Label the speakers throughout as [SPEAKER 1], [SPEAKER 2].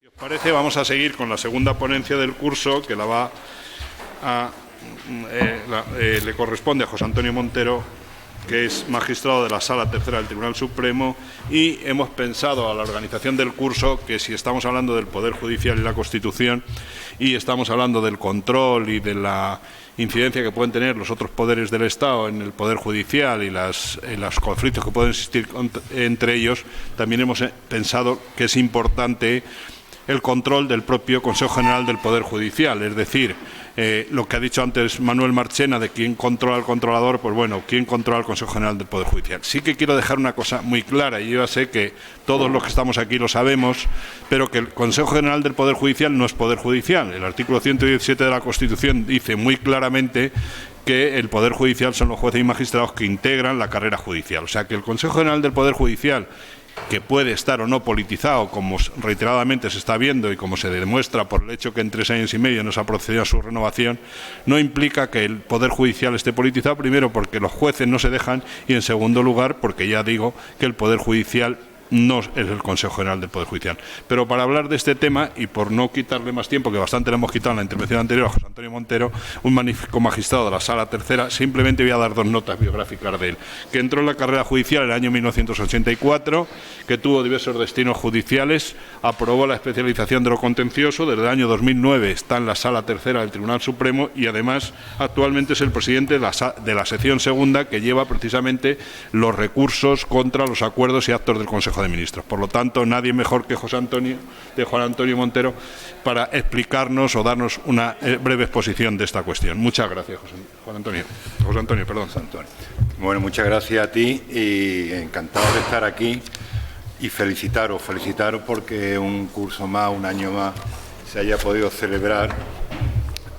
[SPEAKER 1] Si os parece, vamos a seguir con la segunda ponencia del curso, que le corresponde a José Antonio Montero, que es magistrado de la Sala Tercera del Tribunal Supremo, y hemos pensado a la organización del curso que si estamos hablando del Poder Judicial y la Constitución y estamos hablando del control y de la incidencia que pueden tener los otros poderes del Estado en el Poder Judicial y los conflictos que pueden existir entre ellos, también hemos pensado que es importante el control del propio Consejo General del Poder Judicial, es decir, lo que ha dicho antes Manuel Marchena de quién controla al controlador, pues bueno, quién controla al Consejo General del Poder Judicial. Sí que quiero dejar una cosa muy clara, y yo ya sé que todos los que estamos aquí lo sabemos, pero que el Consejo General del Poder Judicial no es Poder Judicial. El artículo 117 de la Constitución dice muy claramente que el Poder Judicial son los jueces y magistrados que integran la carrera judicial. O sea, que el Consejo General del Poder Judicial, que puede estar o no politizado, como reiteradamente se está viendo y como se demuestra por el hecho que en 3 años y medio no se ha procedido a su renovación, no implica que el Poder Judicial esté politizado, primero porque los jueces no se dejan y en segundo lugar porque ya digo que el Poder Judicial no es el Consejo General del Poder Judicial. Pero para hablar de este tema, y por no quitarle más tiempo, que bastante le hemos quitado en la intervención anterior a José Antonio Montero, un magnífico magistrado de la Sala Tercera, simplemente voy a dar 2 notas biográficas de él. Que entró en la carrera judicial en el año 1984, que tuvo diversos destinos judiciales, aprobó la especialización de lo contencioso, desde el año 2009 está en la Sala Tercera del Tribunal Supremo y además actualmente es el presidente de la sección segunda, que lleva precisamente los recursos contra los acuerdos y actos del Consejo de Ministros. Por lo tanto, nadie mejor que Juan Antonio Montero para explicarnos o darnos una breve exposición de esta cuestión. Muchas gracias, José Antonio.
[SPEAKER 2] Bueno, muchas gracias a ti y encantado de estar aquí y felicitaros porque un curso más, un año más, se haya podido celebrar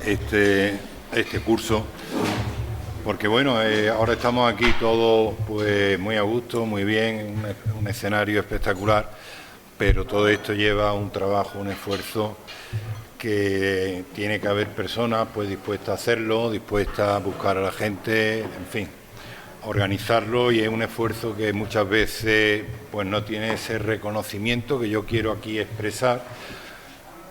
[SPEAKER 2] este curso. Porque bueno, ahora estamos aquí todos pues muy a gusto, muy bien, un escenario espectacular, pero todo esto lleva un trabajo, un esfuerzo que tiene que haber personas pues dispuestas a hacerlo, dispuestas a buscar a la gente, en fin, organizarlo, y es un esfuerzo que muchas veces pues no tiene ese reconocimiento que yo quiero aquí expresar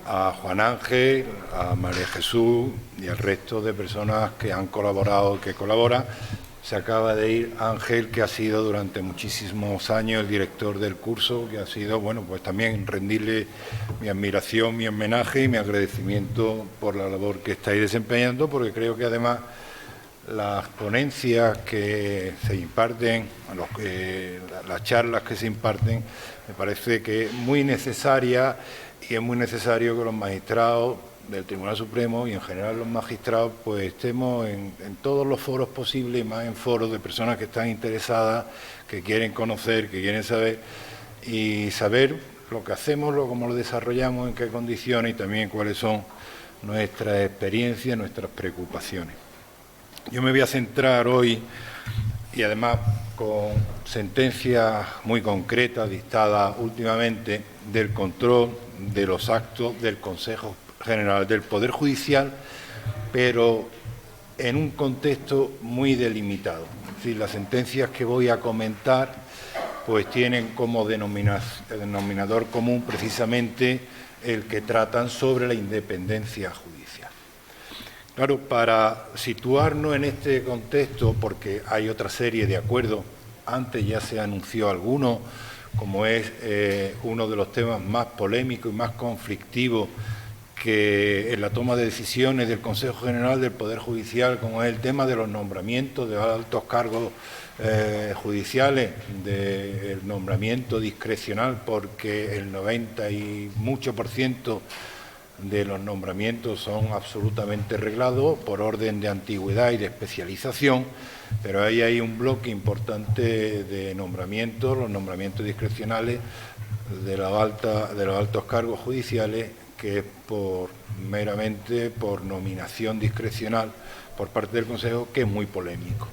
[SPEAKER 2] a Juan Ángel, a María Jesús y al resto de personas que han colaborado, que colaboran. Se acaba de ir Ángel, que ha sido durante muchísimos años el director del curso, que ha sido, bueno, pues también rendirle mi admiración, mi homenaje y mi agradecimiento por la labor que estáis desempeñando, porque creo que además las ponencias que se imparten, las charlas que se imparten, me parece que es muy necesaria. Y es muy necesario que los magistrados del Tribunal Supremo y en general los magistrados pues estemos en todos los foros posibles, y más en foros de personas que están interesadas, que quieren conocer, que quieren saber, y saber lo que hacemos, cómo lo desarrollamos, en qué condiciones y también cuáles son nuestras experiencias, nuestras preocupaciones. Yo me voy a centrar hoy, y además con sentencias muy concretas dictadas últimamente, del control de los actos del Consejo General del Poder Judicial, pero en un contexto muy delimitado. Es decir, las sentencias que voy a comentar pues tienen como denominador común precisamente el que tratan sobre la independencia judicial. Claro, para situarnos en este contexto, porque hay otra serie de acuerdos, antes ya se anunció alguno, como es uno de los temas más polémicos y más conflictivos que en la toma de decisiones del Consejo General del Poder Judicial, como es el tema de los nombramientos de altos cargos judiciales, del nombramiento discrecional, porque el 90 y mucho % de los nombramientos son absolutamente reglados por orden de antigüedad y de especialización, pero ahí hay un bloque importante de nombramientos, los nombramientos discrecionales de los altos cargos judiciales, que es meramente por nominación discrecional por parte del Consejo, que es muy polémico.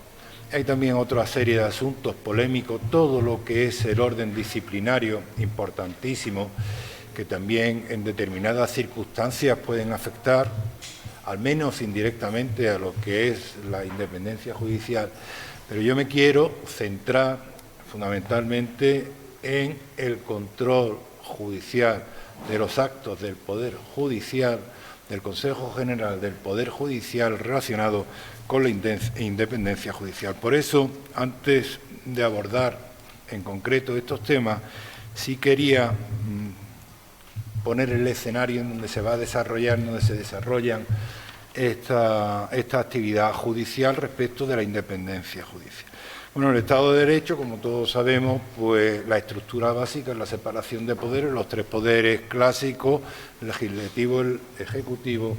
[SPEAKER 2] Hay también otra serie de asuntos polémicos, todo lo que es el orden disciplinario, importantísimo, que también en determinadas circunstancias pueden afectar, al menos indirectamente, a lo que es la independencia judicial. Pero yo me quiero centrar fundamentalmente en el control judicial
[SPEAKER 3] de los actos del Poder Judicial, del Consejo General del Poder Judicial relacionado con la independencia judicial. Por eso, antes de abordar en concreto estos temas, sí quería poner el escenario en donde se va a desarrollar, en donde se desarrollan esta actividad judicial respecto de la independencia judicial. Bueno, el Estado de Derecho, como todos sabemos, pues la estructura básica es la separación de poderes, los tres poderes clásicos, el legislativo, el ejecutivo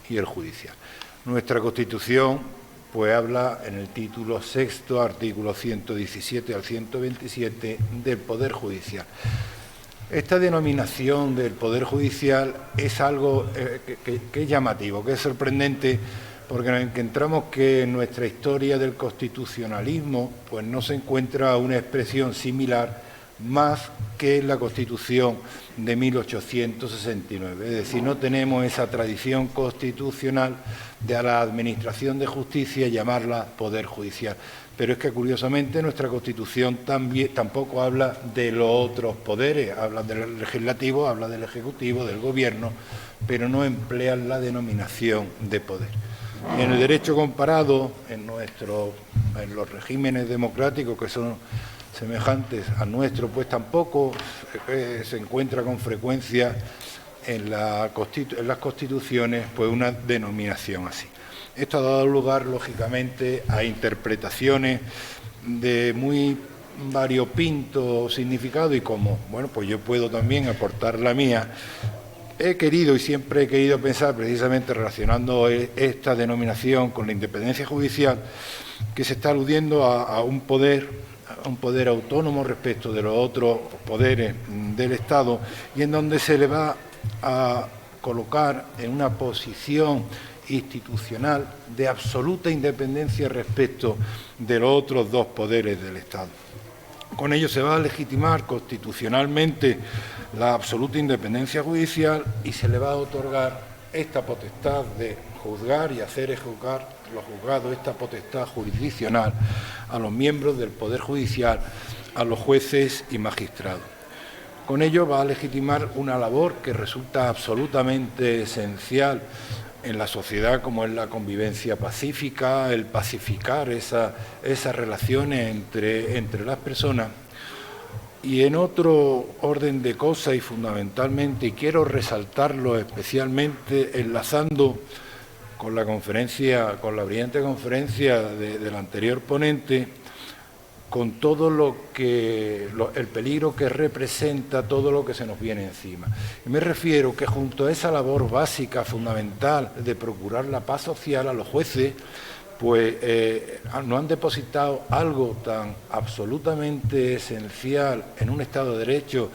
[SPEAKER 3] y el judicial. Nuestra Constitución pues habla en el título sexto, artículo 117 al 127, del Poder Judicial. Esta denominación del Poder Judicial es algo que es llamativo, que es sorprendente, porque nos encontramos que en nuestra historia del constitucionalismo pues no se encuentra una expresión similar más que en la Constitución de 1869. Es decir, no tenemos esa tradición constitucional de a la Administración de Justicia llamarla Poder Judicial. Pero es que, curiosamente, nuestra Constitución tampoco habla de los otros poderes, habla del legislativo, habla del ejecutivo, del gobierno, pero no emplea la denominación de poder. En el derecho comparado, en los regímenes democráticos que son semejantes al nuestro, pues tampoco se encuentra con frecuencia en las constituciones pues una denominación así. Esto ha dado lugar, lógicamente, a interpretaciones de muy variopinto significado y como, bueno, pues yo puedo también aportar la mía. He querido y siempre he querido pensar, precisamente relacionando esta denominación con la independencia judicial, que se está aludiendo a un poder autónomo respecto de los otros poderes del Estado y en donde se le va a colocar en una posición institucional de absoluta independencia respecto de los otros dos poderes del Estado. Con ello se va a legitimar constitucionalmente la absoluta independencia judicial y se le va a otorgar esta potestad de juzgar y hacer ejecutar los juzgados, esta potestad jurisdiccional a los miembros del Poder Judicial, a los jueces y magistrados. Con ello va a legitimar una labor que resulta absolutamente esencial en la sociedad, como es la convivencia pacífica, el pacificar esas relaciones entre las personas. Y en otro orden de cosas y fundamentalmente, y quiero resaltarlo especialmente enlazando con la brillante conferencia del anterior ponente, con todo el peligro que representa todo lo que se nos viene encima. Y me refiero que junto a esa labor básica, fundamental, de procurar la paz social, a los jueces, pues nos han depositado algo tan absolutamente esencial en un Estado de Derecho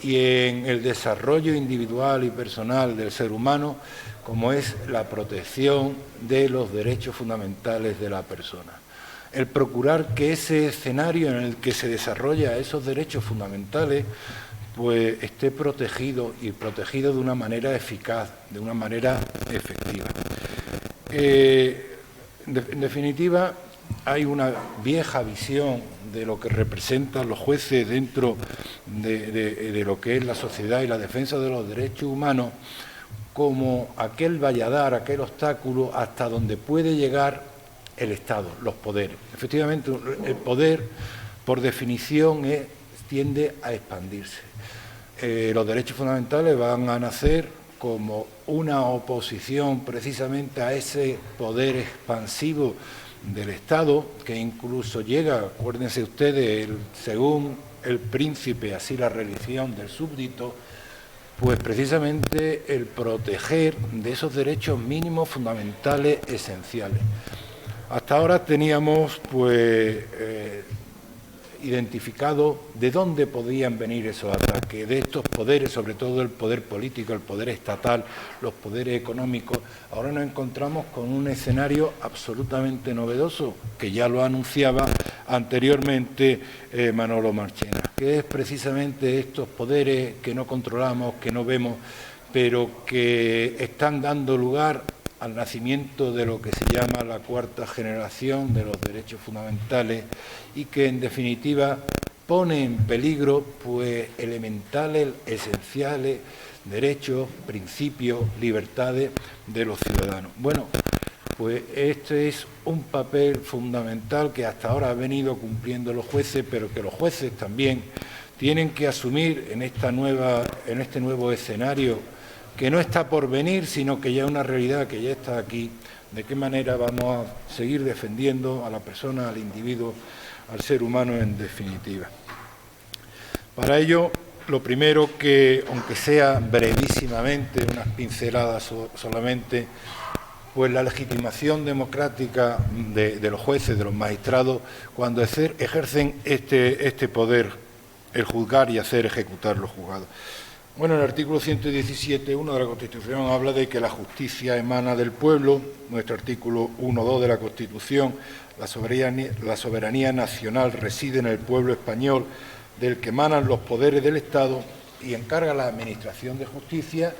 [SPEAKER 3] y en el desarrollo individual y personal del ser humano, como es la protección de los derechos fundamentales de la persona. El procurar que ese escenario en el que se desarrollan esos derechos fundamentales pues esté protegido y protegido de una manera eficaz, de una manera efectiva. En definitiva, hay una vieja visión de lo que representan los jueces dentro de lo que es la sociedad y la defensa de los derechos humanos como aquel valladar, aquel obstáculo hasta donde puede llegar el Estado, los poderes. Efectivamente, el poder, por definición, tiende a expandirse. Los derechos fundamentales van a nacer como una oposición precisamente a ese poder expansivo del Estado, que incluso llega, acuérdense ustedes, según el príncipe, así la religión del súbdito, pues precisamente el proteger de esos derechos mínimos fundamentales esenciales. Hasta ahora teníamos identificado de dónde podían venir esos ataques, de estos poderes, sobre todo el poder político, el poder estatal, los poderes económicos. Ahora nos encontramos con un escenario absolutamente novedoso, que ya lo anunciaba anteriormente Manolo Marchena, que es precisamente estos poderes que no controlamos, que no vemos, pero que están dando lugar al nacimiento de lo que se llama la cuarta generación de los derechos fundamentales y que, en definitiva, pone en peligro pues elementales, esenciales derechos, principios, libertades de los ciudadanos. Bueno, pues este es un papel fundamental que hasta ahora han venido cumpliendo los jueces, pero que los jueces también tienen que asumir en este nuevo escenario que no está por venir, sino que ya es una realidad que ya está aquí. De qué manera vamos a seguir defendiendo a la persona, al individuo, al ser humano en definitiva. Para ello, lo primero que, aunque sea brevísimamente, unas pinceladas solamente, pues la legitimación democrática de los jueces, de los magistrados, cuando ejercen este poder, el juzgar y hacer ejecutar lo juzgado. Bueno, el artículo 117.1 de la Constitución habla de que la justicia emana del pueblo. Nuestro artículo 1.2 de la Constitución, la soberanía nacional reside en el pueblo español, del que emanan los poderes del Estado, y encarga la administración de justicia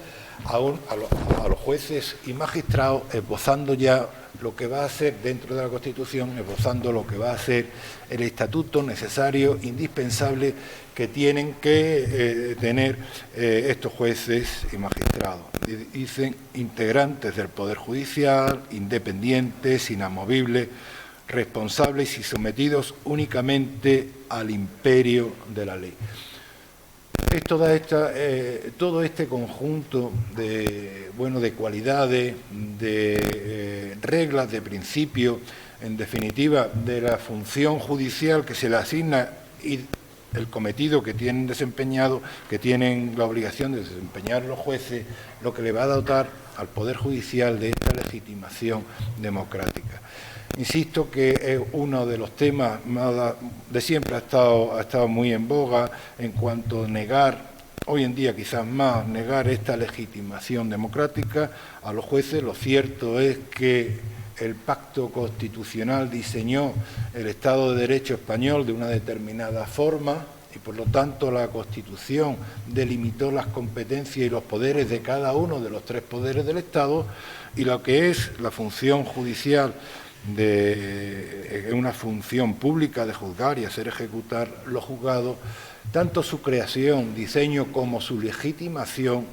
[SPEAKER 3] a los jueces y magistrados, esbozando ya lo que va a ser dentro de la Constitución, esbozando lo que va a ser el estatuto necesario, indispensable, que tienen que tener estos jueces y magistrados. Dicen integrantes del Poder Judicial, independientes, inamovibles, responsables y sometidos únicamente al imperio de la ley. Es todo este conjunto de cualidades, de reglas, de principios, en definitiva, de la función judicial que se le asigna y el cometido que tienen desempeñado, que tienen la obligación de desempeñar los jueces, lo que le va a dotar al Poder Judicial de esta legitimación democrática. Insisto que es uno de los temas de siempre ha estado muy en boga en cuanto a negar, hoy en día quizás más, negar esta legitimación democrática a los jueces. Lo cierto es que el pacto constitucional diseñó el Estado de Derecho español de una determinada forma y, por lo tanto, la Constitución delimitó las competencias y los poderes de cada uno de los tres poderes del Estado, y lo que es la función judicial una función pública de juzgar y hacer ejecutar los juzgados, tanto su creación, diseño como su legitimación,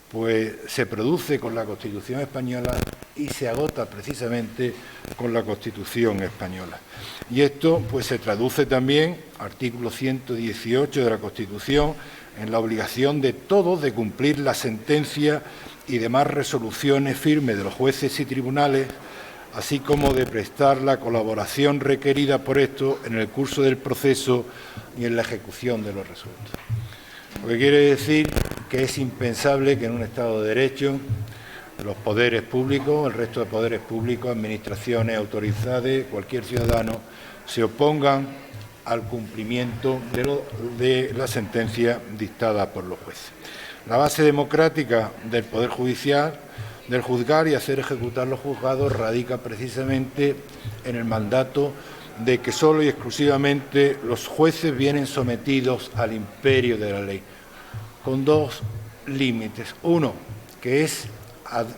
[SPEAKER 3] pues se produce con la Constitución española y se agota precisamente con la Constitución española. Y esto pues se traduce también, artículo 118 de la Constitución, en la obligación de todos de cumplir la sentencia y demás resoluciones firmes de los jueces y tribunales, así como de prestar la colaboración requerida por esto en el curso del proceso y en la ejecución de los resueltos. Lo que quiere decir que es impensable que en un Estado de Derecho los poderes públicos, el resto de poderes públicos, administraciones, autoridades, cualquier ciudadano, se opongan al cumplimiento de la sentencia dictada por los jueces. La base democrática del Poder Judicial, del juzgar y hacer ejecutar los juzgados, radica precisamente en el mandato de que solo y exclusivamente los jueces vienen sometidos al imperio de la ley, con dos límites. Uno, que es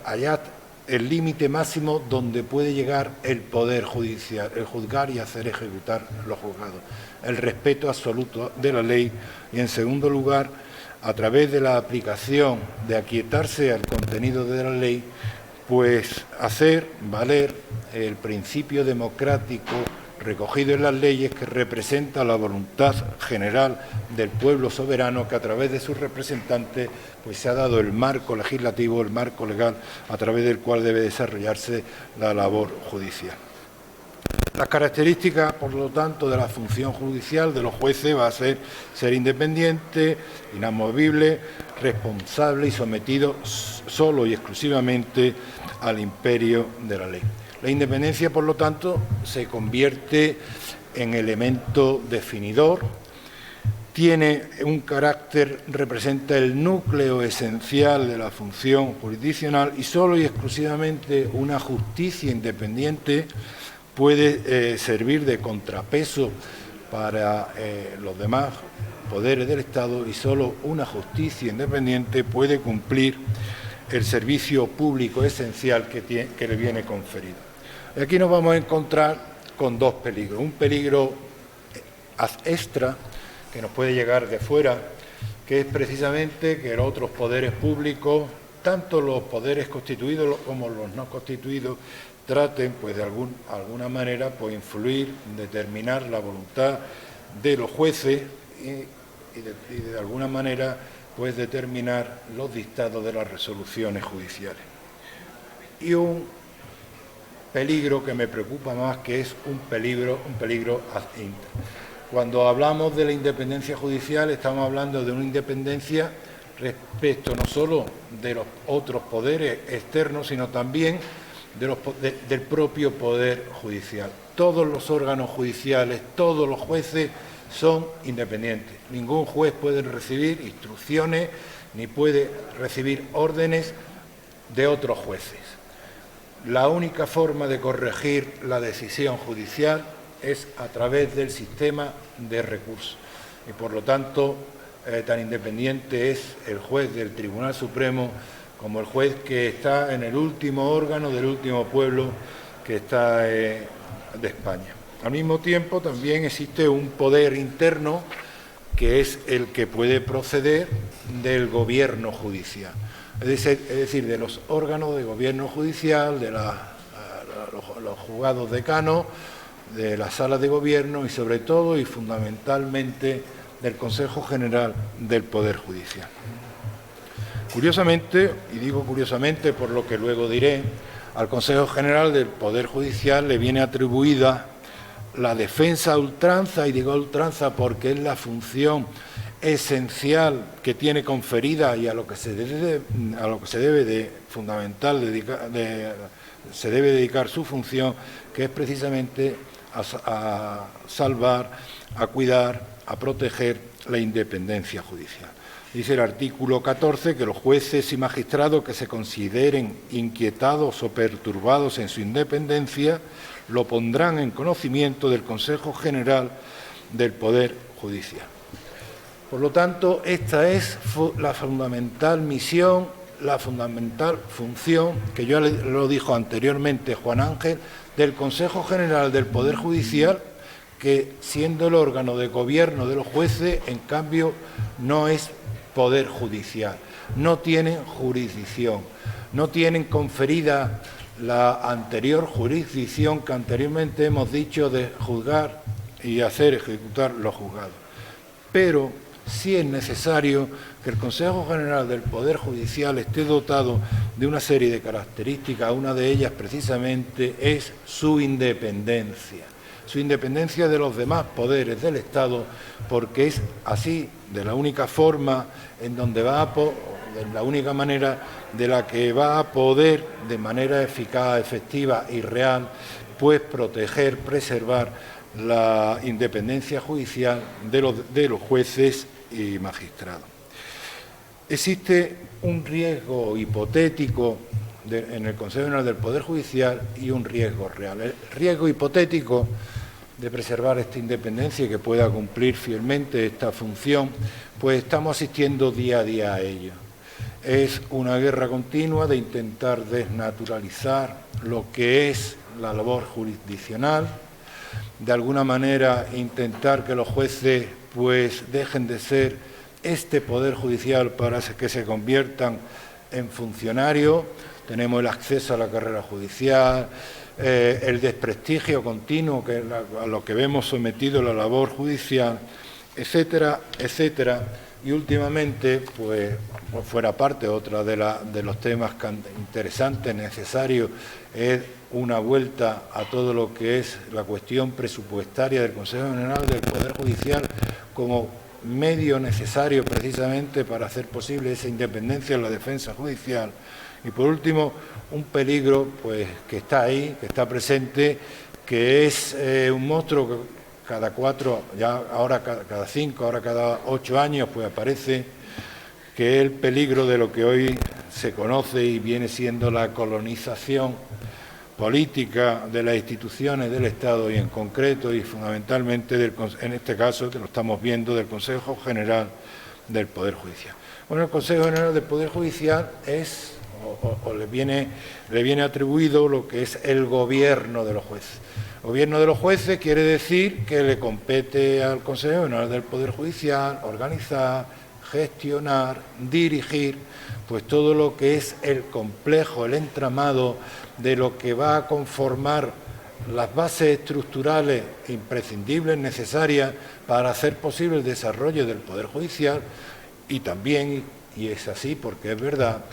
[SPEAKER 3] allá el límite máximo donde puede llegar el Poder Judicial, el juzgar y hacer ejecutar los juzgados, el respeto absoluto de la ley, y en segundo lugar, a través de la aplicación de aquietarse al contenido de la ley, pues hacer valer el principio democrático recogido en las leyes, que representa la voluntad general del pueblo soberano, que a través de sus representantes pues se ha dado el marco legislativo, el marco legal a través del cual debe desarrollarse la labor judicial. Las características, por lo tanto, de la función judicial de los jueces va a ser independiente, inamovible, responsable y sometido solo y exclusivamente al imperio de la ley. La independencia, por lo tanto, se convierte en elemento definidor, tiene un carácter, representa el núcleo esencial de la función jurisdiccional, y solo y exclusivamente una justicia independiente puede servir de contrapeso para los demás poderes del Estado, y solo una justicia independiente puede cumplir el servicio público esencial que le viene conferido. Y aquí nos vamos a encontrar con dos peligros. Un peligro ad extra, que nos puede llegar de fuera, que es precisamente que los otros poderes públicos, tanto los poderes constituidos como los no constituidos, traten pues de alguna manera pues influir, determinar la voluntad de los jueces y de alguna manera pues determinar los dictados de las resoluciones judiciales. Y un peligro que me preocupa más, que es un peligro ad intra. Cuando hablamos de la independencia judicial, estamos hablando de una independencia respecto no solo de los otros poderes externos, sino también del propio poder judicial. Todos los órganos judiciales, todos los jueces son independientes. Ningún juez puede recibir instrucciones ni puede recibir órdenes de otros jueces. La única forma de corregir la decisión judicial es a través del sistema de recursos. Y por lo tanto, tan independiente es el juez del Tribunal Supremo como el juez que está en el último órgano del último pueblo que está de España. Al mismo tiempo, también existe un poder interno que es el que puede proceder del gobierno judicial. Es decir, de los órganos de gobierno judicial, de los juzgados decanos, de las salas de gobierno y sobre todo y fundamentalmente del Consejo General del Poder Judicial. Curiosamente, y digo curiosamente por lo que luego diré, al Consejo General del Poder Judicial le viene atribuida la defensa a ultranza, y digo a ultranza porque es la función esencial que tiene conferida y a lo que se debe dedicar su función, que es precisamente a salvar, a cuidar, a proteger la independencia judicial. Dice el artículo 14 que los jueces y magistrados que se consideren inquietados o perturbados en su independencia lo pondrán en conocimiento del Consejo General del Poder Judicial. Por lo tanto, esta es la fundamental misión, la fundamental función, que yo lo dijo anteriormente Juan Ángel, del Consejo General del Poder Judicial, que siendo el órgano de gobierno de los jueces, en cambio, no es poder judicial, no tienen jurisdicción, no tienen conferida la anterior jurisdicción que anteriormente hemos dicho de juzgar y hacer ejecutar los juzgados. Pero sí es necesario que el Consejo General del Poder Judicial esté dotado de una serie de características. Una de ellas precisamente es su independencia de los demás poderes del Estado, porque es así, de la única forma en donde de la única manera de la que va a poder, de manera eficaz, efectiva y real, pues proteger, preservar la independencia judicial de los jueces y magistrados. Existe un riesgo hipotético en el Consejo General del Poder Judicial y un riesgo real. El riesgo hipotético de preservar esta independencia y que pueda cumplir fielmente esta función, pues estamos asistiendo día a día a ello. Es una guerra continua de intentar desnaturalizar lo que es la labor jurisdiccional, de alguna manera intentar que los jueces pues dejen de ser este poder judicial para que se conviertan en funcionarios. Tenemos el acceso a la carrera judicial, el desprestigio continuo a lo que vemos sometido la labor judicial, etcétera, etcétera. Y últimamente, pues fuera parte, otra de los temas interesantes, necesarios, es una vuelta a todo lo que es la cuestión presupuestaria del Consejo General del Poder Judicial como medio necesario precisamente para hacer posible esa independencia en la defensa judicial. Y por último, un peligro pues que está ahí, que está presente, que es un monstruo que cada 4, ya ahora cada 5, ahora cada 8 años pues aparece, que es el peligro de lo que hoy se conoce y viene siendo la colonización política de las instituciones del Estado y en concreto y fundamentalmente, en este caso que lo estamos viendo, del Consejo General del Poder Judicial. Bueno, el Consejo General del Poder Judicial es o le viene atribuido lo que es el gobierno de los jueces. Gobierno de los jueces quiere decir que le compete al Consejo General del Poder Judicial organizar, gestionar, dirigir, pues todo lo que es el complejo, el entramado de lo que va a conformar las bases estructurales imprescindibles, necesarias para hacer posible el desarrollo del Poder Judicial y también, y es así porque es verdad,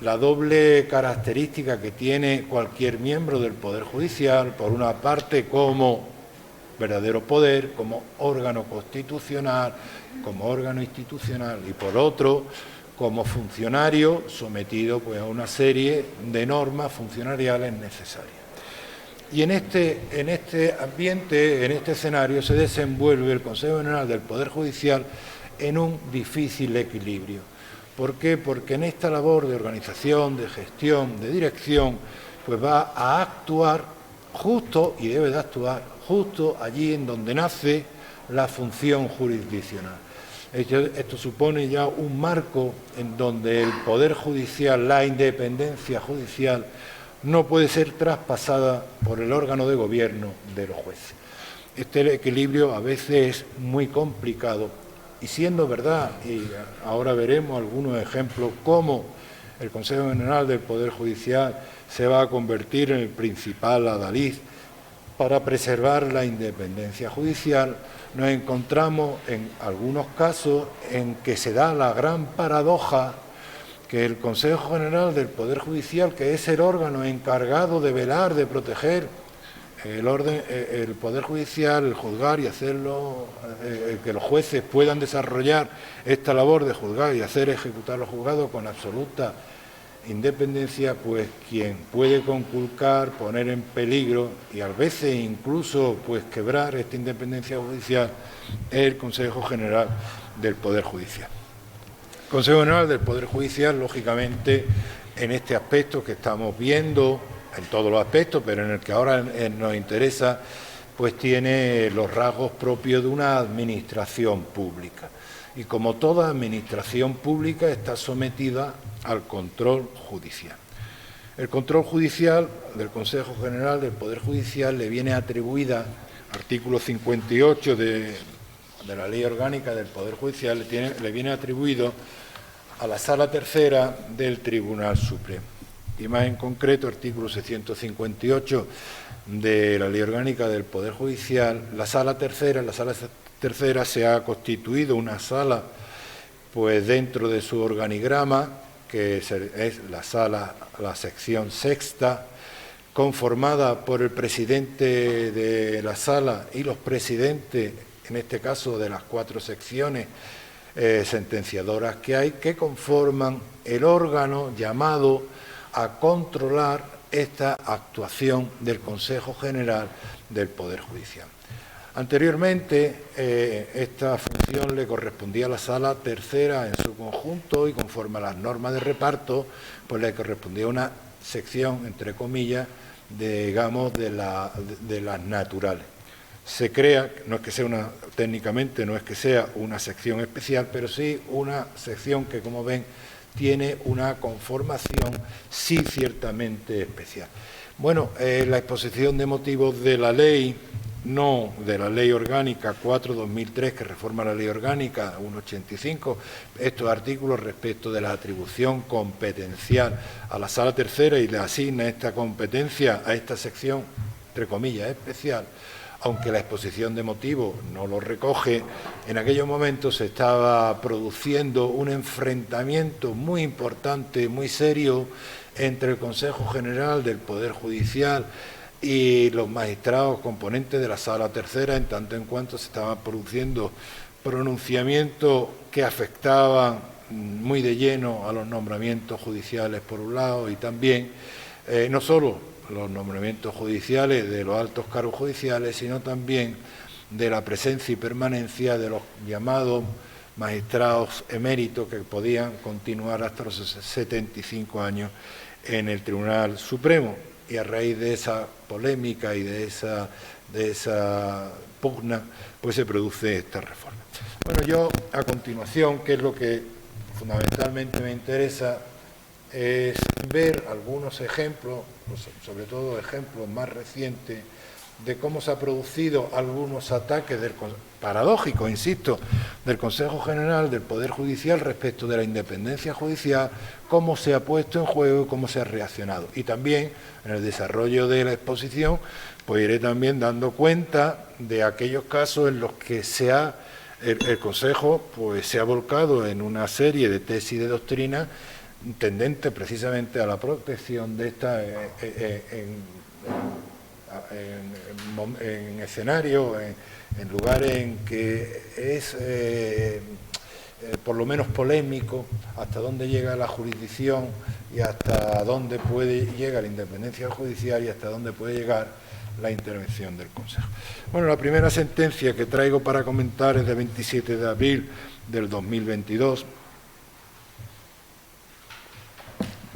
[SPEAKER 3] la doble característica que tiene cualquier miembro del Poder Judicial, por una parte como verdadero poder, como órgano constitucional, como órgano institucional y por otro como funcionario sometido pues, a una serie de normas funcionariales necesarias. Y en este ambiente, en este escenario, se desenvuelve el Consejo General del Poder Judicial en un difícil equilibrio. ¿Por qué? Porque en esta labor de organización, de gestión, de dirección, pues va a actuar justo, y debe de actuar justo allí en donde nace la función jurisdiccional. Esto supone ya un marco en donde el Poder Judicial, la independencia judicial, no puede ser traspasada por el órgano de gobierno de los jueces. Este equilibrio a veces es muy complicado y siendo verdad, y ahora veremos algunos ejemplos, cómo el Consejo General del Poder Judicial se va a convertir en el principal adalid para preservar la independencia judicial, nos encontramos en algunos casos en que se da la gran paradoja que el Consejo General del Poder Judicial, que es el órgano encargado de velar, de proteger el Poder Judicial, el juzgar y hacerlo, que los jueces puedan desarrollar esta labor de juzgar y hacer ejecutar los juzgados con absoluta independencia, pues quien puede conculcar, poner en peligro y a veces incluso pues quebrar esta independencia judicial es el Consejo General del Poder Judicial. El Consejo General del Poder Judicial, lógicamente, en este aspecto que estamos viendo, en todos los aspectos, pero en el que ahora nos interesa, pues tiene los rasgos propios de una administración pública. Y como toda administración pública está sometida al control judicial. El control judicial del Consejo General del Poder Judicial le viene atribuida, artículo 58 de la Ley Orgánica del Poder Judicial, le viene atribuido a la Sala Tercera del Tribunal Supremo. Y más en concreto, artículo 658 de la Ley Orgánica del Poder Judicial, la Sala Tercera se ha constituido una sala pues dentro de su organigrama, que es la sección sexta, conformada por el presidente de la sala y los presidentes, en este caso de las 4 secciones sentenciadoras que hay, que conforman el órgano llamado a controlar esta actuación del Consejo General del Poder Judicial. Anteriormente, esta función le correspondía a la Sala Tercera en su conjunto y conforme a las normas de reparto, pues le correspondía una sección, entre comillas, digamos, de las naturales. Se crea, técnicamente no es que sea una sección especial, pero sí una sección que, como ven, tiene una conformación sí ciertamente especial. Bueno, la exposición de motivos de la ley, no de la Ley Orgánica 4/2003, que reforma la Ley Orgánica 185, estos artículos respecto de la atribución competencial a la Sala Tercera y le asigna esta competencia a esta sección, entre comillas, especial, aunque la exposición de motivos no lo recoge, en aquellos momentos se estaba produciendo un enfrentamiento muy importante, muy serio, entre el Consejo General del Poder Judicial y los magistrados componentes de la Sala Tercera, en tanto en cuanto se estaban produciendo pronunciamientos que afectaban muy de lleno a los nombramientos judiciales por un lado y también no solo los nombramientos judiciales de los altos cargos judiciales, sino también de la presencia y permanencia de los llamados magistrados eméritos que podían continuar hasta los 75 años en el Tribunal Supremo. Y a raíz de esa polémica y de esa pugna, pues se produce esta reforma. Bueno, yo a continuación, que es lo que fundamentalmente me interesa, es ver algunos ejemplos, sobre todo ejemplos más recientes, de cómo se ha producido algunos ataques paradójicos, insisto, del Consejo General del Poder Judicial respecto de la independencia judicial, cómo se ha puesto en juego y cómo se ha reaccionado. Y también, en el desarrollo de la exposición, pues iré también dando cuenta de aquellos casos en los que el Consejo pues, se ha volcado en una serie de tesis de doctrina tendente precisamente a la protección de esta en escenario, en lugares en que es por lo menos polémico hasta dónde llega la jurisdicción y hasta dónde puede llegar la independencia judicial y hasta dónde puede llegar la intervención del Consejo. Bueno, la primera sentencia que traigo para comentar es de 27 de abril del 2022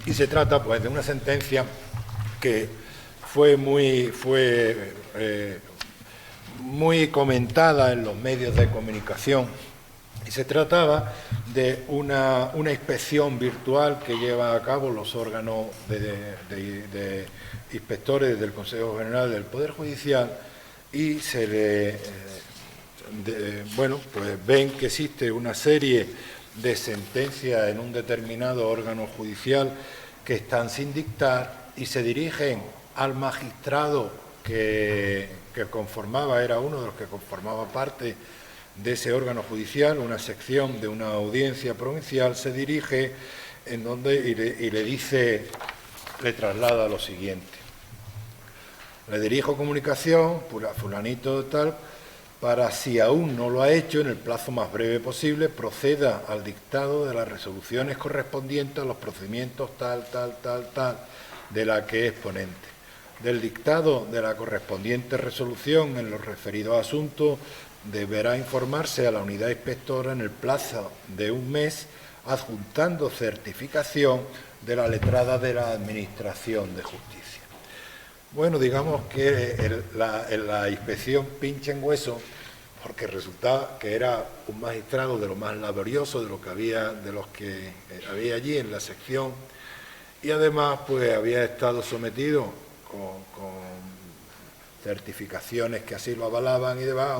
[SPEAKER 3] y se trata pues de una sentencia que fue muy comentada en los medios de comunicación y se trataba de una inspección virtual que llevan a cabo los órganos de inspectores del Consejo General del Poder Judicial y pues ven que existe una serie de sentencias en un determinado órgano judicial que están sin dictar y se dirigen al magistrado que conformaba, era uno de los que conformaba parte de ese órgano judicial, una sección de una audiencia provincial, se dirige y le dice, le traslada lo siguiente. Le dirijo comunicación, fulanito tal, para si aún no lo ha hecho, en el plazo más breve posible, proceda al dictado de las resoluciones correspondientes a los procedimientos tal, de la que es ponente. Del dictado de la correspondiente resolución en los referidos asuntos deberá informarse a la unidad inspectora en el plazo de un mes, adjuntando certificación de la letrada de la Administración de Justicia. Bueno, digamos que la inspección pincha en hueso, porque resultaba que era un magistrado de lo más laborioso de los que había allí en la sección, y además pues había estado sometido con certificaciones que así lo avalaban y demás,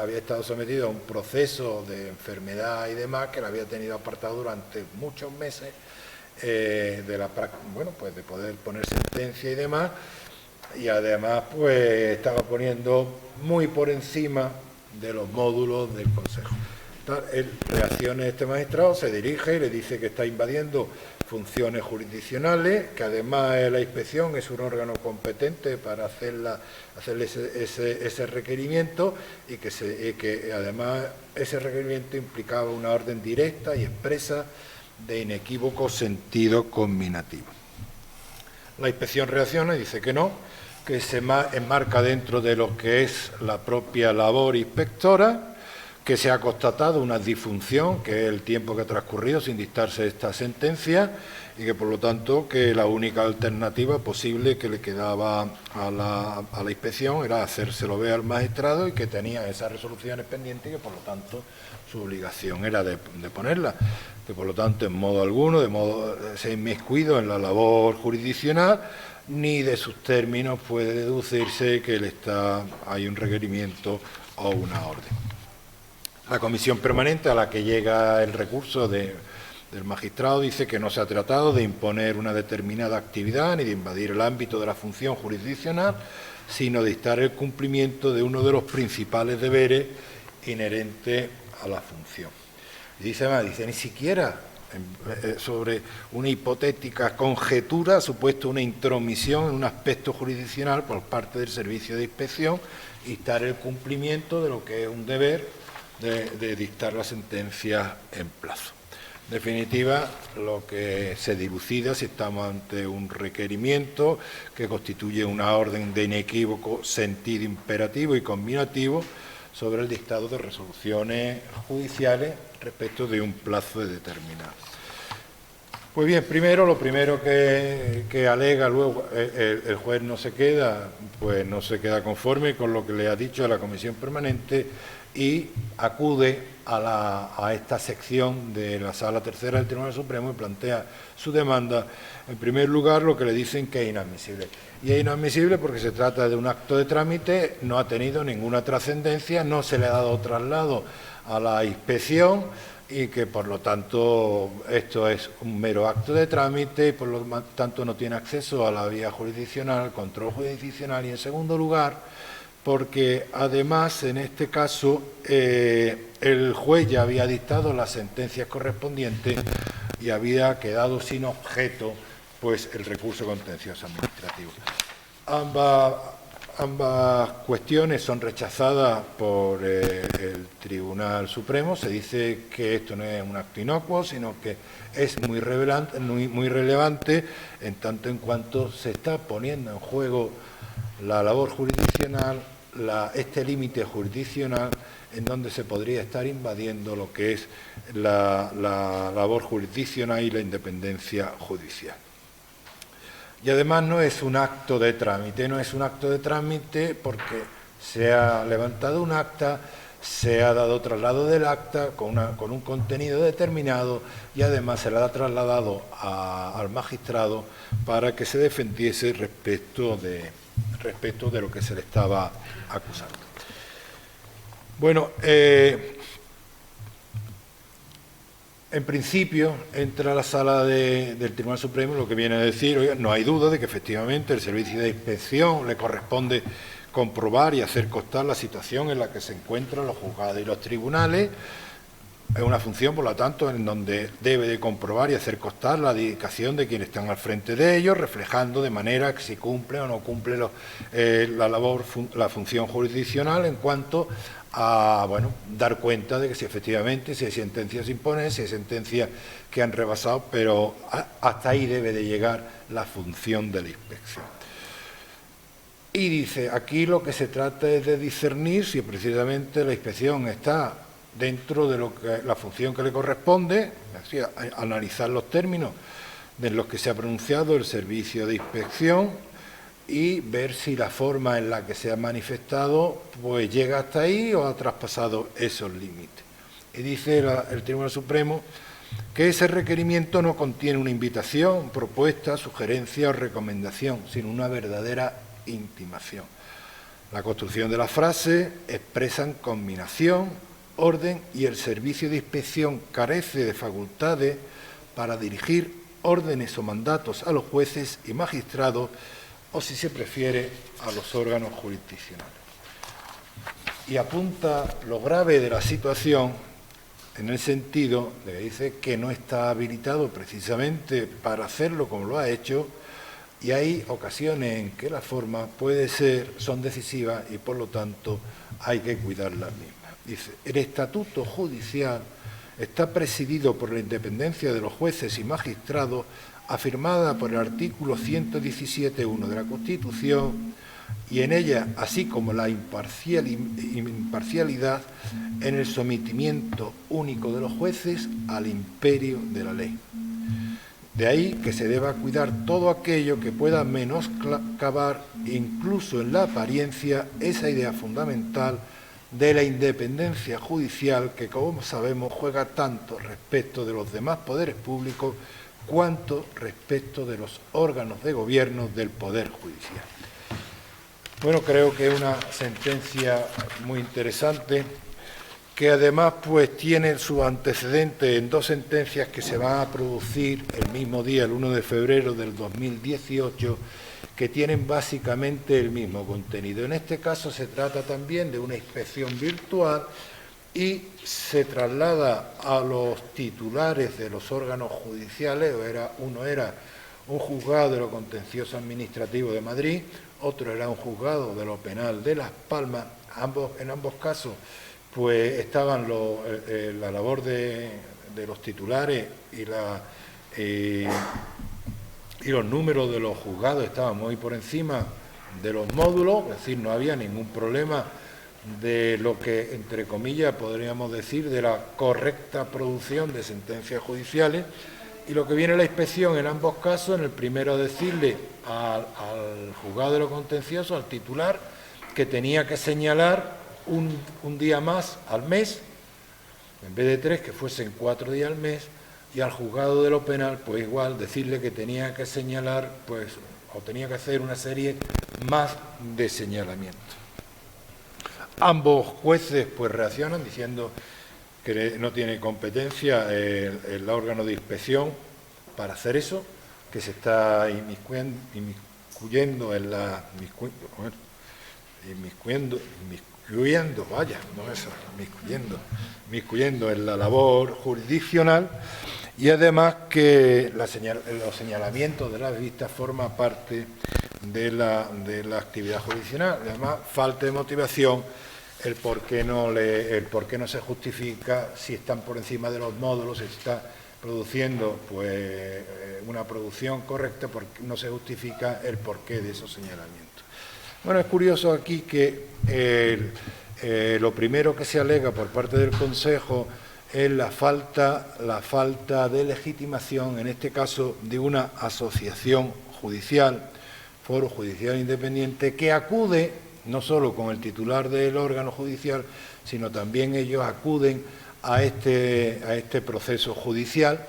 [SPEAKER 3] había estado sometido a un proceso de enfermedad y demás que lo había tenido apartado durante muchos meses de poder poner sentencia y demás, y además pues estaba poniendo muy por encima de los módulos del Consejo. Él reacciona este magistrado, se dirige y le dice que está invadiendo funciones jurisdiccionales, que además la inspección es un órgano competente para hacerle ese requerimiento y que además ese requerimiento implicaba una orden directa y expresa de inequívoco sentido combinativo. La inspección reacciona y dice que no, que se enmarca dentro de lo que es la propia labor inspectora, que se ha constatado una disfunción, que es el tiempo que ha transcurrido sin dictarse esta sentencia, y que por lo tanto que la única alternativa posible que le quedaba a la inspección era hacérselo ver al magistrado y que tenía esas resoluciones pendientes y que por lo tanto su obligación era de ponerlas, que por lo tanto en modo alguno se ha inmiscuido en la labor jurisdiccional, ni de sus términos puede deducirse que hay un requerimiento o una orden. La comisión permanente a la que llega el recurso del magistrado dice que no se ha tratado de imponer una determinada actividad ni de invadir el ámbito de la función jurisdiccional, sino de dictar el cumplimiento de uno de los principales deberes inherentes a la función. Y dice ni siquiera sobre una hipotética conjetura ha supuesto una intromisión en un aspecto jurisdiccional por parte del servicio de inspección y dictar el cumplimiento de lo que es un deber de dictar la sentencia en plazo. En definitiva, lo que se dilucida si estamos ante un requerimiento que constituye una orden de inequívoco sentido imperativo y combinativo sobre el dictado de resoluciones judiciales respecto de un plazo determinado. Pues bien, lo primero que alega luego el juez no se queda conforme con lo que le ha dicho a la comisión permanente y acude a esta sección de la Sala Tercera del Tribunal Supremo y plantea su demanda. En primer lugar, lo que le dicen que es inadmisible. Y es inadmisible porque se trata de un acto de trámite, no ha tenido ninguna trascendencia, no se le ha dado traslado a la inspección y que, por lo tanto, esto es un mero acto de trámite y, por lo tanto, no tiene acceso a la vía jurisdiccional, al control jurisdiccional. Y, en segundo lugar, porque, además, en este caso, el juez ya había dictado las sentencias correspondientes y había quedado sin objeto pues el recurso contencioso administrativo. Ambas cuestiones son rechazadas por el Tribunal Supremo. Se dice que esto no es un acto inocuo, sino que es muy relevante en tanto en cuanto se está poniendo en juego la labor jurisdiccional, este límite jurisdiccional, en donde se podría estar invadiendo lo que es la labor jurisdiccional y la independencia judicial. Y además no es un acto de trámite, porque se ha levantado un acta, se ha dado traslado del acta con un contenido determinado y además se le ha trasladado al magistrado para que se defendiese respecto de lo que se le estaba acusando. Bueno, en principio, entra a la sala del Tribunal Supremo lo que viene a decir, oiga, no hay duda de que efectivamente el servicio de inspección le corresponde comprobar y hacer constar la situación en la que se encuentran los juzgados y los tribunales. Es una función, por lo tanto, en donde debe de comprobar y hacer constar la dedicación de quienes están al frente de ellos, reflejando de manera que si cumple o no cumple la función jurisdiccional en cuanto a dar cuenta de que si efectivamente, si hay sentencias imponen, si hay sentencias que han rebasado, pero hasta ahí debe de llegar la función de la inspección. Y dice, aquí lo que se trata es de discernir si precisamente la inspección está dentro de la función que le corresponde, es decir, analizar los términos en los que se ha pronunciado el servicio de inspección y ver si la forma en la que se ha manifestado pues llega hasta ahí o ha traspasado esos límites. Y dice el Tribunal Supremo que ese requerimiento no contiene una invitación, propuesta, sugerencia o recomendación, sino una verdadera intimación. La construcción de la frase expresan combinación, orden y el servicio de inspección carece de facultades para dirigir órdenes o mandatos a los jueces y magistrados o, si se prefiere, a los órganos jurisdiccionales. Y apunta lo grave de la situación en el sentido de que dice que no está habilitado precisamente para hacerlo como lo ha hecho y hay ocasiones en que las formas son decisivas y, por lo tanto, hay que cuidar las mismas. Dice, el estatuto judicial está presidido por la independencia de los jueces y magistrados afirmada por el artículo 117.1 de la Constitución y en ella, así como la imparcialidad en el sometimiento único de los jueces al imperio de la ley. De ahí que se deba cuidar todo aquello que pueda menoscabar, incluso en la apariencia, esa idea fundamental de la independencia judicial que, como sabemos, juega tanto respecto de los demás poderes públicos cuanto respecto de los órganos de gobierno del Poder Judicial. Bueno, creo que es una sentencia muy interesante que además pues tiene su antecedente en dos sentencias que se van a producir el mismo día, el 1 de febrero del 2018, que tienen básicamente el mismo contenido. En este caso se trata también de una inspección virtual y se traslada a los titulares de los órganos judiciales, uno era un juzgado de lo contencioso administrativo de Madrid, otro era un juzgado de lo penal de Las Palmas. En ambos casos pues estaban la labor de los titulares y los números de los juzgados estaban muy por encima de los módulos, es decir, no había ningún problema de lo que, entre comillas, podríamos decir de la correcta producción de sentencias judiciales. Y lo que viene la inspección en ambos casos, en el primero decirle al juzgado de lo contencioso, al titular, que tenía que señalar un día más al mes en vez de 3, que fuesen 4 días al mes, y al juzgado de lo penal, pues igual, decirle que tenía que señalar, pues, o tenía que hacer una serie más de señalamientos. Ambos jueces, pues, reaccionan diciendo que no tiene competencia el órgano de para hacer eso, que se está inmiscuyendo en la... inmiscuyendo en la labor jurisdiccional, y además que los señalamientos de las vistas forman parte de la actividad jurisdiccional. Además, falta de motivación el por qué no se justifica si están por encima de los módulos, si está produciendo pues una producción correcta, porque no se justifica el porqué de esos señalamientos. Bueno, es curioso aquí que lo primero que se alega por parte del Consejo es la falta de legitimación, en este caso de una asociación judicial, foro judicial independiente, que acude no solo con el titular del órgano judicial, sino también ellos acuden a este proceso judicial.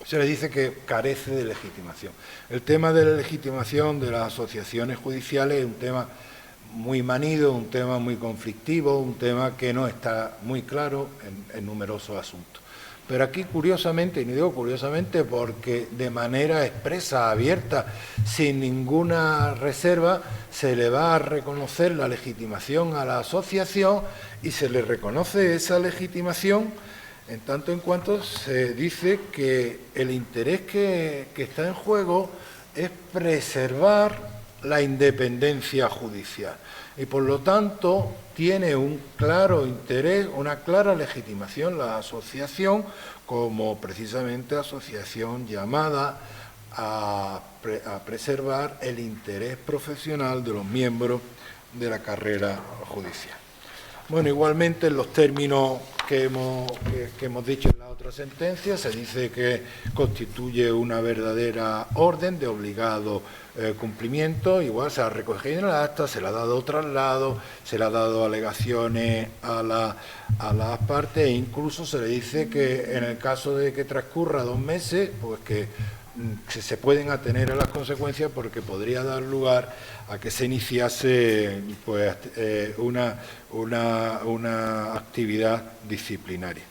[SPEAKER 3] Se le dice que carece de legitimación. El tema de la legitimación de las asociaciones judiciales es un tema muy manido, un tema muy conflictivo, un tema que no está muy claro en numerosos asuntos. Pero aquí, curiosamente, y no digo curiosamente porque de manera expresa, abierta, sin ninguna reserva, se le va a reconocer la legitimación a la asociación, y se le reconoce esa legitimación en tanto en cuanto se dice que el interés que está en juego es preservar la independencia judicial, y por lo tanto tiene un claro interés, una clara legitimación la asociación como precisamente asociación llamada a preservar el interés profesional de los miembros de la carrera judicial. Bueno, igualmente en los términos que hemos dicho en la otra sentencia, se dice que constituye una verdadera orden de obligado cumplimiento. Igual se ha recogido en el acta, se le ha dado traslado, se le ha dado alegaciones a las partes, e incluso se le dice que en el caso de que transcurra 2 meses, pues que se pueden atener a las consecuencias, porque podría dar lugar a que se iniciase pues, una actividad disciplinaria.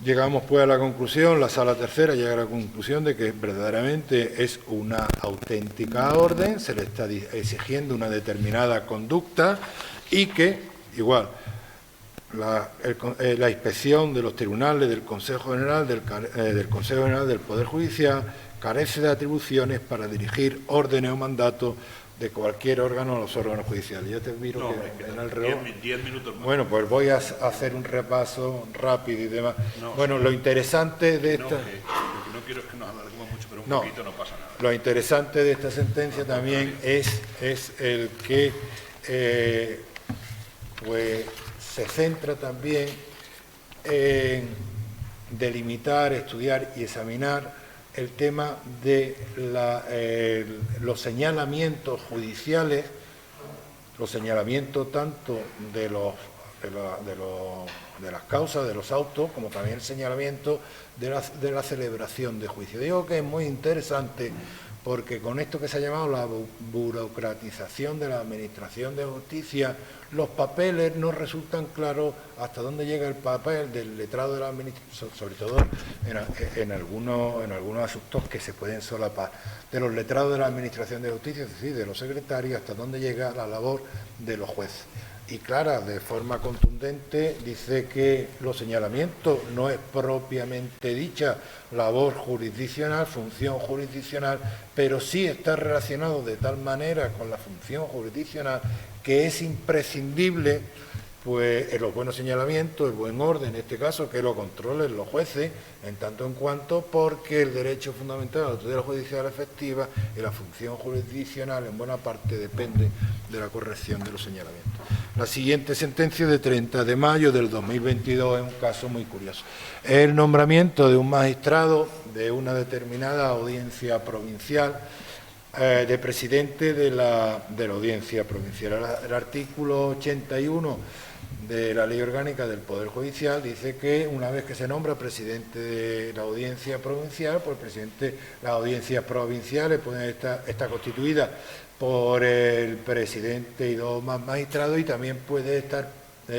[SPEAKER 3] Llegamos pues a la conclusión, la Sala Tercera llega a la conclusión de que verdaderamente es una auténtica orden, se le está exigiendo una determinada conducta, y que, igual, la inspección de los tribunales del Consejo General del Poder Judicial carece de atribuciones para dirigir órdenes o mandatos de cualquier órgano a los órganos judiciales. Yo te miro
[SPEAKER 1] no,
[SPEAKER 3] que en el reloj.
[SPEAKER 1] 10 minutos más.
[SPEAKER 3] Bueno, pues voy a hacer un repaso rápido y demás. No, bueno, lo interesante de esta...
[SPEAKER 1] Lo que no quiero es que nos alarguemos mucho, pero un poquito no pasa nada.
[SPEAKER 3] Lo interesante de esta sentencia también es el que pues se centra también en delimitar, estudiar y examinar el tema de los señalamientos judiciales, los señalamientos tanto de las causas, de los autos, como también el señalamiento de la celebración de juicio. Digo que es muy interesante porque con esto que se ha llamado la burocratización de la Administración de Justicia, los papeles no resultan claros hasta dónde llega el papel del letrado de la Administración, sobre todo en algunos asuntos que se pueden solapar, de los letrados de la Administración de Justicia, es decir, de los secretarios, hasta dónde llega la labor de los jueces. Y Clara, de forma contundente, dice que los señalamientos no es propiamente dicha labor jurisdiccional, función jurisdiccional, pero sí está relacionado de tal manera con la función jurisdiccional que es imprescindible pues los buenos señalamientos, el buen orden, en este caso, que lo controlen los jueces, en tanto en cuanto, porque el derecho fundamental a la tutela judicial efectiva y la función jurisdiccional en buena parte depende de la corrección de los señalamientos. La siguiente sentencia de 30 de mayo del 2022 es un caso muy curioso. Es el nombramiento de un magistrado de una determinada audiencia provincial, de presidente de la audiencia provincial. El artículo 81 de la Ley Orgánica del Poder Judicial dice que una vez que se nombra presidente de la Audiencia Provincial, pues el presidente de las audiencias provinciales puede está constituida por el presidente y 2 más magistrados, y también puede estar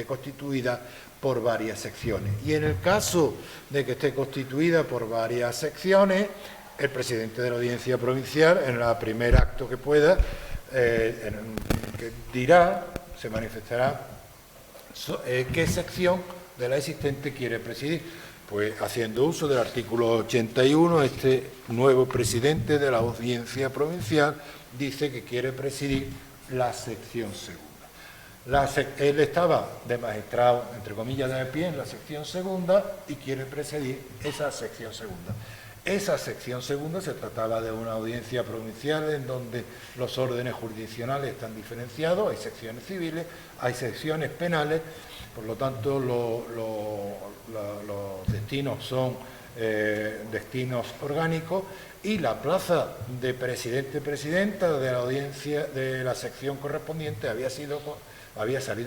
[SPEAKER 3] constituida por varias secciones. Y en el caso de que esté constituida por varias secciones, el presidente de la Audiencia Provincial, en el primer acto que pueda, que dirá, se manifestará qué sección de la existente quiere presidir. Pues haciendo uso del artículo 81, este nuevo presidente de la Audiencia Provincial dice que quiere presidir la sección segunda. Él estaba de magistrado, entre comillas, de pie en la sección segunda y quiere presidir esa sección segunda. Esa sección segunda se trataba de una audiencia provincial en donde los órdenes jurisdiccionales están diferenciados, hay secciones civiles, hay secciones penales, por lo tanto los destinos son destinos orgánicos, y la plaza de presidente-presidenta de la audiencia de la sección correspondiente había salido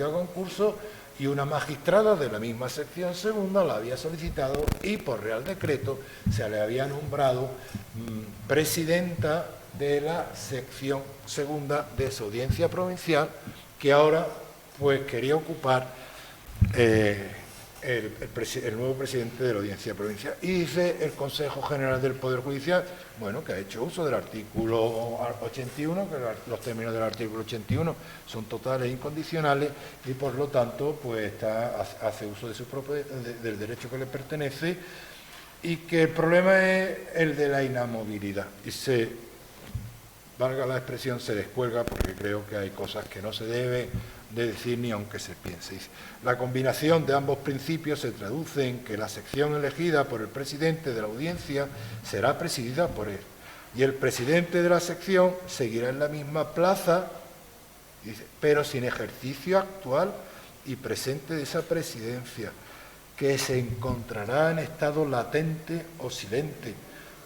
[SPEAKER 3] a concurso, y una magistrada de la misma sección segunda la había solicitado y por Real Decreto se le había nombrado presidenta de la sección segunda de esa audiencia provincial, que ahora pues quería ocupar el nuevo presidente de la Audiencia Provincial. Y dice el Consejo General del Poder Judicial, bueno, que ha hecho uso del artículo 81, que los términos del artículo 81 son totales e incondicionales, y por lo tanto pues hace uso de del derecho que le pertenece, y que el problema es el de la inamovilidad. Y valga la expresión, se descuelga, porque creo que hay cosas que no se debe de decir ni aunque se piense. La combinación de ambos principios se traduce en que la sección elegida por el presidente de la audiencia será presidida por él, y el presidente de la sección seguirá en la misma plaza, pero sin ejercicio actual y presente de esa presidencia, que se encontrará en estado latente o silente,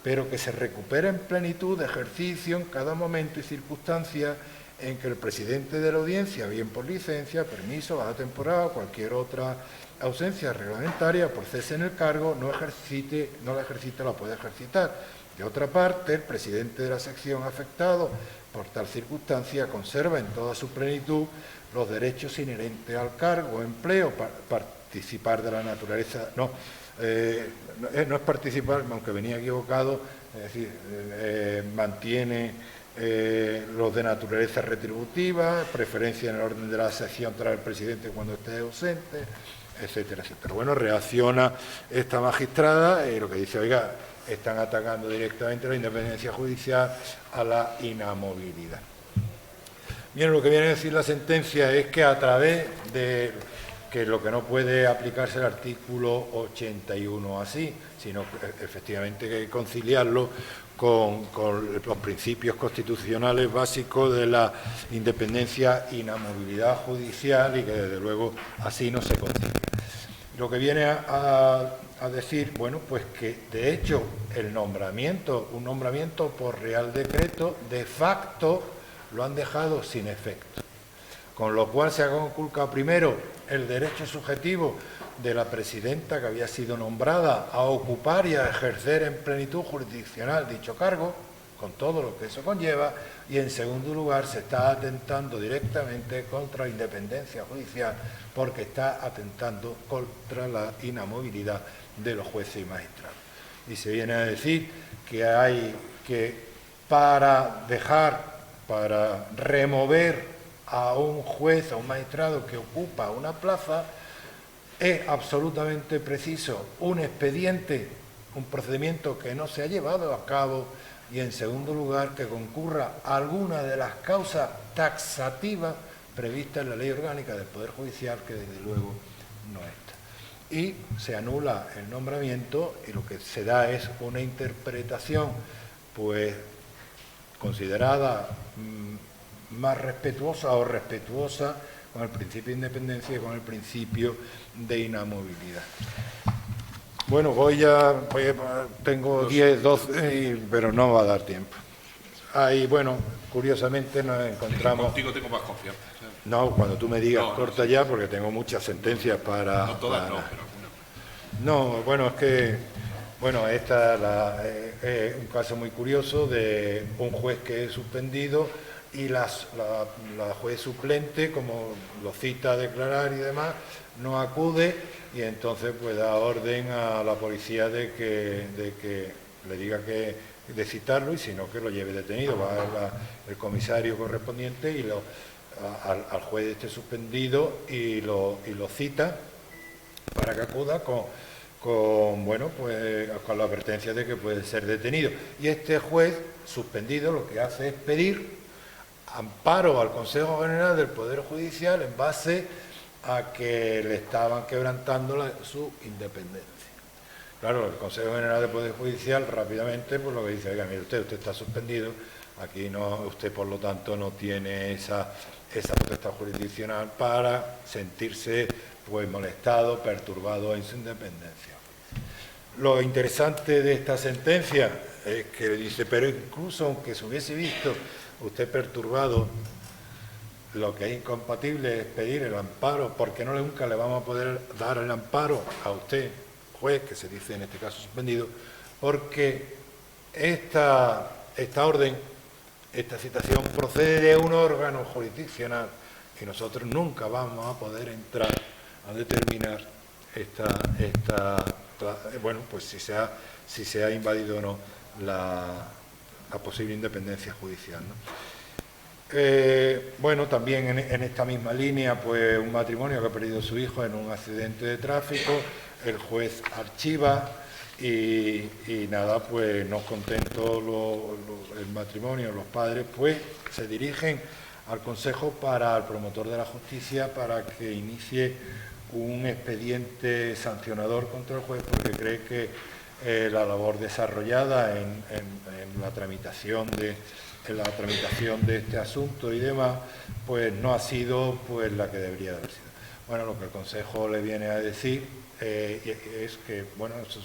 [SPEAKER 3] pero que se recupera en plenitud de ejercicio en cada momento y circunstancia en que el presidente de la audiencia, bien por licencia, permiso, baja temporal o cualquier otra ausencia reglamentaria por cese en el cargo, no la ejercite o la puede ejercitar. De otra parte, el presidente de la sección afectado por tal circunstancia conserva en toda su plenitud los derechos inherentes al cargo o empleo, participar de la naturaleza, no es participar, aunque venía equivocado, es decir, mantiene los de naturaleza retributiva, preferencia en el orden de la sección tras el presidente cuando esté ausente, etcétera, etcétera. Bueno, reacciona esta magistrada y lo que dice, oiga, están atacando directamente la independencia judicial, a la inamovilidad. Bien, lo que viene a decir la sentencia es que a través de que lo que no puede aplicarse el artículo 81 así, sino que efectivamente hay que conciliarlo con los principios constitucionales básicos de la independencia e inamovilidad judicial, y que desde luego así no se concilia. Lo que viene a decir, bueno, pues que de hecho un nombramiento por Real Decreto, de facto lo han dejado sin efecto, con lo cual se ha conculcado primero el derecho subjetivo de la presidenta que había sido nombrada a ocupar y a ejercer en plenitud jurisdiccional dicho cargo, con todo lo que eso conlleva, y en segundo lugar se está atentando directamente contra la independencia judicial, porque está atentando contra la inamovilidad de los jueces y magistrados. Y se viene a decir que hay que, para remover a un juez, a un magistrado que ocupa una plaza, es absolutamente preciso un expediente, un procedimiento que no se ha llevado a cabo, y en segundo lugar que concurra alguna de las causas taxativas previstas en la Ley Orgánica del Poder Judicial, que desde luego no está. Y se anula el nombramiento, y lo que se da es una interpretación pues considerada más respetuosa o respetuosa con el principio de independencia y con el principio de inamovilidad. Bueno, tengo 10, 12, pero no va a dar tiempo. Ahí, bueno, curiosamente nos encontramos...
[SPEAKER 1] Contigo tengo más confianza.
[SPEAKER 3] No, cuando tú me digas
[SPEAKER 1] No,
[SPEAKER 3] corta ya, porque tengo muchas sentencias para...
[SPEAKER 1] No todas,
[SPEAKER 3] para-
[SPEAKER 1] no, pero...
[SPEAKER 3] No, bueno, es que, bueno, esta es un caso muy curioso de un juez que es suspendido y la juez suplente, como lo cita a declarar y demás, no acude y entonces pues da orden a la policía de que le diga que de citarlo y si no que lo lleve detenido. Va el comisario correspondiente y al juez este suspendido y lo cita para que acuda bueno, pues, con la advertencia de que puede ser detenido. Y este juez suspendido lo que hace es pedir amparo al Consejo General del Poder Judicial en base a que le estaban quebrantando su independencia. Claro, el Consejo General del Poder Judicial rápidamente pues lo que dice, oiga, mire usted está suspendido, aquí no, usted por lo tanto no tiene esa potestad jurisdiccional para sentirse pues molestado, perturbado en su independencia. Lo interesante de esta sentencia es que dice, pero incluso aunque se hubiese visto usted perturbado, lo que es incompatible es pedir el amparo, porque nunca le vamos a poder dar el amparo a usted, juez, que se dice en este caso suspendido, porque esta orden, esta citación procede de un órgano jurisdiccional y nosotros nunca vamos a poder entrar a determinar bueno, pues si se ha invadido o no la posible independencia judicial, ¿no? Bueno, también en esta misma línea, pues un matrimonio que ha perdido a su hijo en un accidente de tráfico, el juez archiva y nada, pues no contento el matrimonio, los padres, pues se dirigen al Consejo al promotor de la justicia para que inicie un expediente sancionador contra el juez porque cree que la labor desarrollada en la tramitación de este asunto y demás, pues no ha sido pues la que debería haber sido. Bueno, lo que el Consejo le viene a decir es que, bueno, eso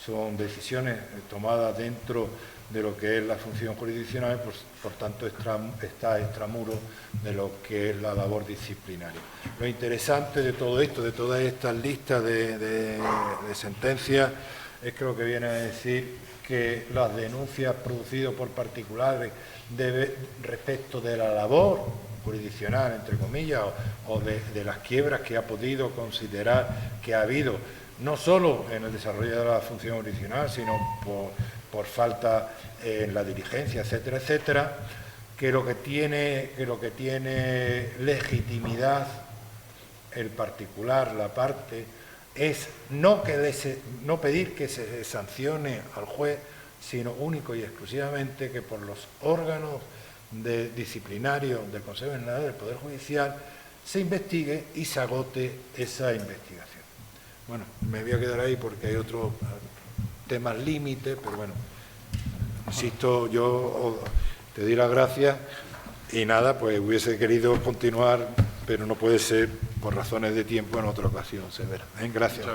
[SPEAKER 3] son decisiones tomadas dentro de lo que es la función jurisdiccional, pues, por tanto está extramuro de lo que es la labor disciplinaria. Lo interesante de todo esto, de todas estas listas de sentencias, es que lo que viene a decir que las denuncias producidas por particulares respecto de la labor jurisdiccional, entre comillas, o de las quiebras que ha podido considerar que ha habido, no solo en el desarrollo de la función jurisdiccional, sino por falta en la diligencia, etcétera, etcétera, que lo que tiene legitimidad el particular, la parte, es no pedir que se sancione al juez, sino único y exclusivamente que por los órganos disciplinarios del Consejo General del Poder Judicial se investigue y se agote esa investigación. Bueno, me voy a quedar ahí porque hay otros temas límites, pero bueno, insisto, yo te doy las gracias y nada, pues hubiese querido continuar, pero no puede ser por razones de tiempo en otra ocasión, Severa. Gracias.